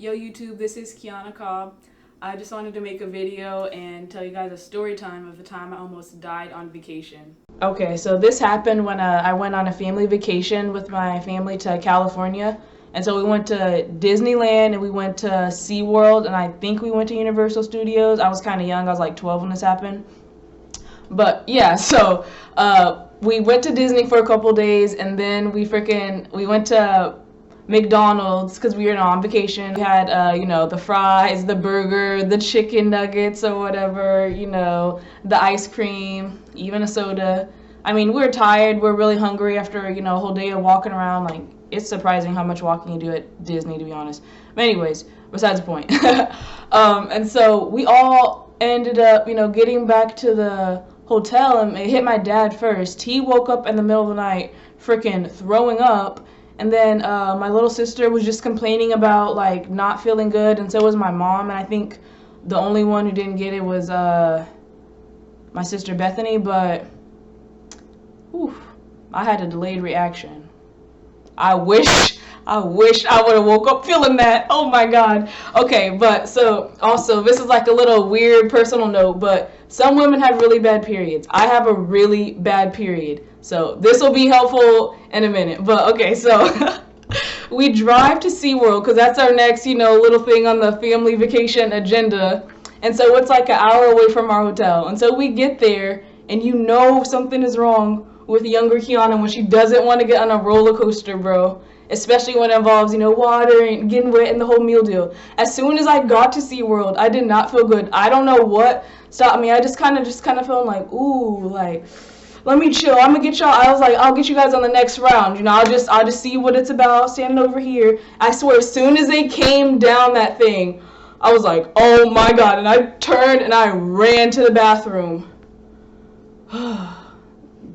Yo YouTube, this is Kiana Cobb. I just wanted to make a video and tell you guys a story time of the time I almost died on vacation. Okay, so this happened when I went on a family vacation with my family to California. And so we went to Disneyland and we went to SeaWorld and I think we went to Universal Studios. I was kind of young, I was like 12 when this happened. But yeah, so we went to Disney for a couple days and then we went to McDonald's because we were on vacation. We had, the fries, the burger, the chicken nuggets or whatever, the ice cream, even a soda. I mean, we were tired. We're really hungry after, a whole day of walking around. Like, it's surprising how much walking you do at Disney, to be honest. But anyways, besides the point. And so we all ended up, getting back to the hotel, and it hit my dad first. He woke up in the middle of the night freaking throwing up. And then my little sister was just complaining about like not feeling good, and so was my mom. And I think the only one who didn't get it was my sister Bethany. But I had a delayed reaction. I wish I would have woke up feeling that. Oh my God. Okay, but so also this is like a little weird personal note, but some women have really bad periods. I have a really bad period. So this will be helpful in a minute. But okay, so we drive to SeaWorld because that's our next, little thing on the family vacation agenda. And so it's like an hour away from our hotel. And so we get there and something is wrong with younger Kiana when she doesn't want to get on a roller coaster, bro. Especially when it involves, water and getting wet and the whole meal deal. As soon as I got to SeaWorld, I did not feel good. I don't know what stopped me. I just kind of felt like, let me chill. I'm gonna get y'all. I was like, I'll get you guys on the next round. I'll just see what it's about. Standing over here. I swear, as soon as they came down that thing, I was like, oh my God. And I turned and I ran to the bathroom.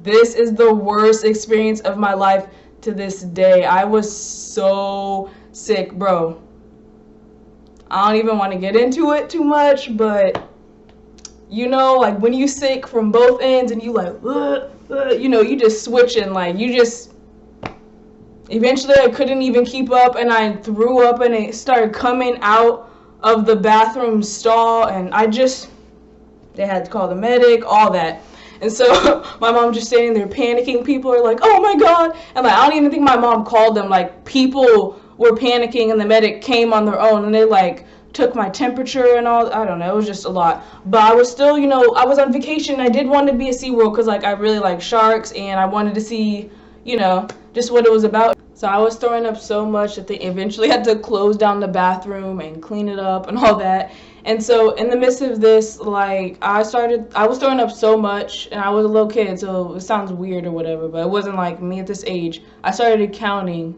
This is the worst experience of my life to this day. I was so sick, bro. I don't even want to get into it too much, but like when you sick from both ends and you like, you just switching, like eventually I couldn't even keep up and I threw up and it started coming out of the bathroom stall and they had to call the medic, all that. And so my mom just standing there panicking. People are like, oh my God. And like, I don't even think my mom called them. Like, people were panicking and the medic came on their own and they like took my temperature and all. I don't know. It was just a lot. But I was still, I was on vacation. I did want to be at SeaWorld because like I really like sharks and I wanted to see, just what it was about. So I was throwing up so much that they eventually had to close down the bathroom and clean it up and all that. And so in the midst of this, like I was throwing up so much and I was a little kid, so it sounds weird or whatever, but it wasn't like me at this age. I started counting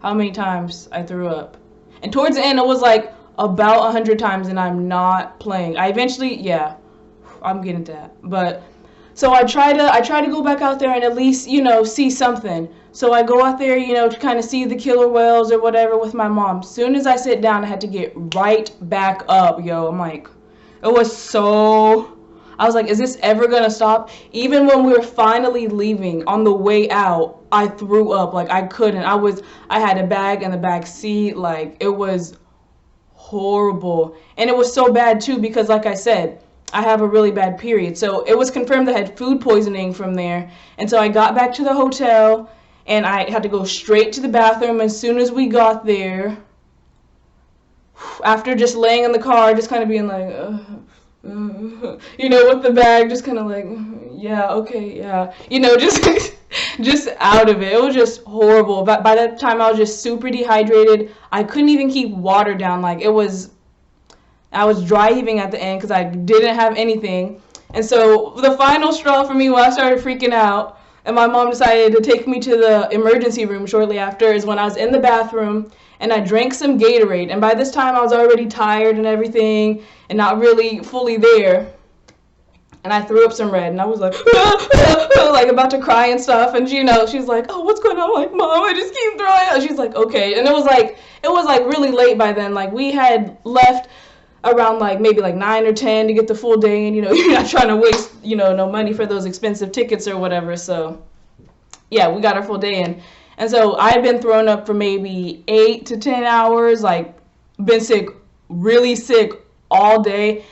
how many times I threw up. And towards the end, it was like about 100 times and I'm not playing. I eventually, I'm getting to that. But so I try to go back out there and at least, see something. So I go out there, to kind of see the killer whales or whatever with my mom. As soon as I sit down, I had to get right back up, yo. I'm like, I was like, is this ever going to stop? Even when we were finally leaving, on the way out, I threw up. Like, I couldn't. I had a bag in the back seat. Like, it was horrible. And it was so bad, too, because like I said, I have a really bad period. So it was confirmed I had food poisoning from there. And so I got back to the hotel and I had to go straight to the bathroom as soon as we got there. After just laying in the car, just kind of being like, with the bag, just kind of like, yeah, okay, yeah. Just out of it. It was just horrible. But by that time, I was just super dehydrated. I couldn't even keep water down. Like, I was dry heaving at the end because I didn't have anything. And so the final straw for me when I started freaking out and my mom decided to take me to the emergency room shortly after is when I was in the bathroom and I drank some Gatorade. And by this time I was already tired and everything and not really fully there. And I threw up some red and I was like, like about to cry and stuff. And she's like, oh, what's going on? I'm like, Mom, I just keep throwing up. She's like, okay. And it was like really late by then. Like we had left around like maybe like 9 or 10 to get the full day, and you're not trying to waste no money for those expensive tickets or whatever. So yeah, we got our full day in, and so I had been thrown up for maybe 8 to 10 hours, like been sick, really sick all day,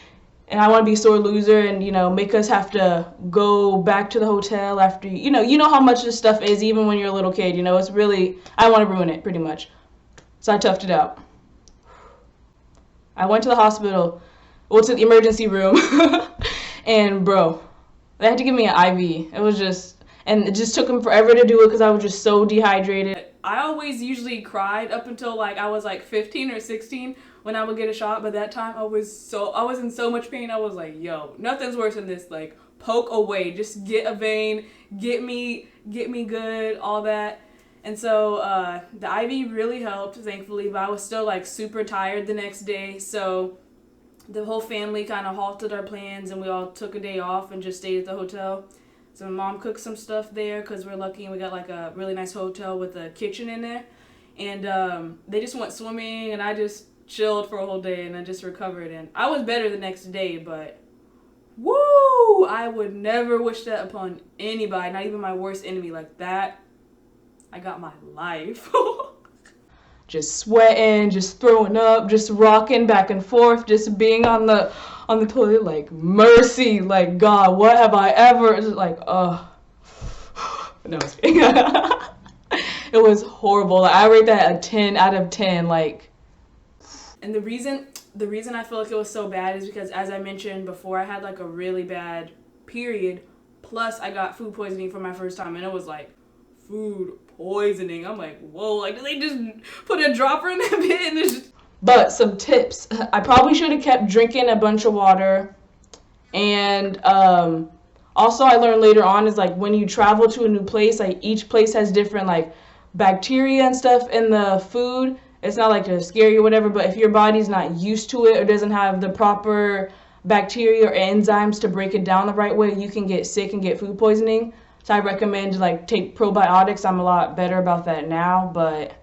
and I want to be a sore loser and, you know, make us have to go back to the hotel after, you know how much this stuff is even when you're a little kid, you know, it's really, I want to ruin it pretty much. So I toughed it out. I went to the hospital, well, to the emergency room, and bro, they had to give me an IV. It was just, and it just took them forever to do it because I was just so dehydrated. I always usually cried up until like I was like 15 or 16 when I would get a shot, but that time I was in so much pain. I was like, yo, nothing's worse than this. Like, poke away, just get a vein, get me good, all that. And so the IV really helped, thankfully, but I was still like super tired the next day. So the whole family kind of halted our plans and we all took a day off and just stayed at the hotel. So my mom cooked some stuff there because we're lucky and we got like a really nice hotel with a kitchen in there. And they just went swimming and I just chilled for a whole day and I just recovered. And I was better the next day, but woo! I would never wish that upon anybody, not even my worst enemy. Like that, I got my life. Just sweating, just throwing up, just rocking back and forth, just being on the toilet like, mercy, like, God, what have I ever, just like, no, it's kidding. It was horrible. Like, I rate that a 10 out of 10, like. And the reason I feel like it was so bad is because, as I mentioned before, I had like a really bad period, plus I got food poisoning for my first time, and it was like, food poisoning. I'm like, whoa, like, did they just put a dropper in that bit and it's just... But some tips. I probably should have kept drinking a bunch of water. And also I learned later on is like when you travel to a new place, like each place has different like bacteria and stuff in the food. It's not like to scare you or whatever, but if your body's not used to it or doesn't have the proper bacteria or enzymes to break it down the right way, you can get sick and get food poisoning. So I recommend like take probiotics. I'm a lot better about that now, but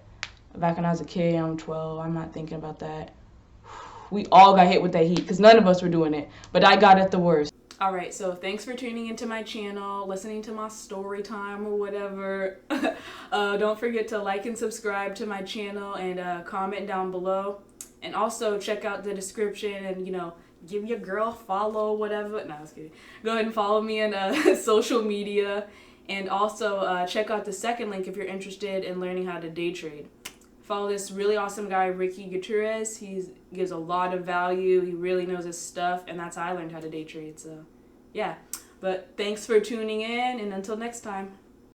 back when I was a kid, I'm 12, I'm not thinking about that. We all got hit with that heat because none of us were doing it, but I got it the worst. All right, so thanks for tuning into my channel, listening to my story time or whatever. Don't forget to like and subscribe to my channel and comment down below. And also check out the description and, you know, give your girl a follow, whatever. No, I was kidding. Go ahead and follow me on social media. And also check out the second link if you're interested in learning how to day trade. Follow this really awesome guy, Gutierrez. He gives a lot of value. He really knows his stuff, and that's how I learned how to day trade. So, yeah. But thanks for tuning in, and until next time.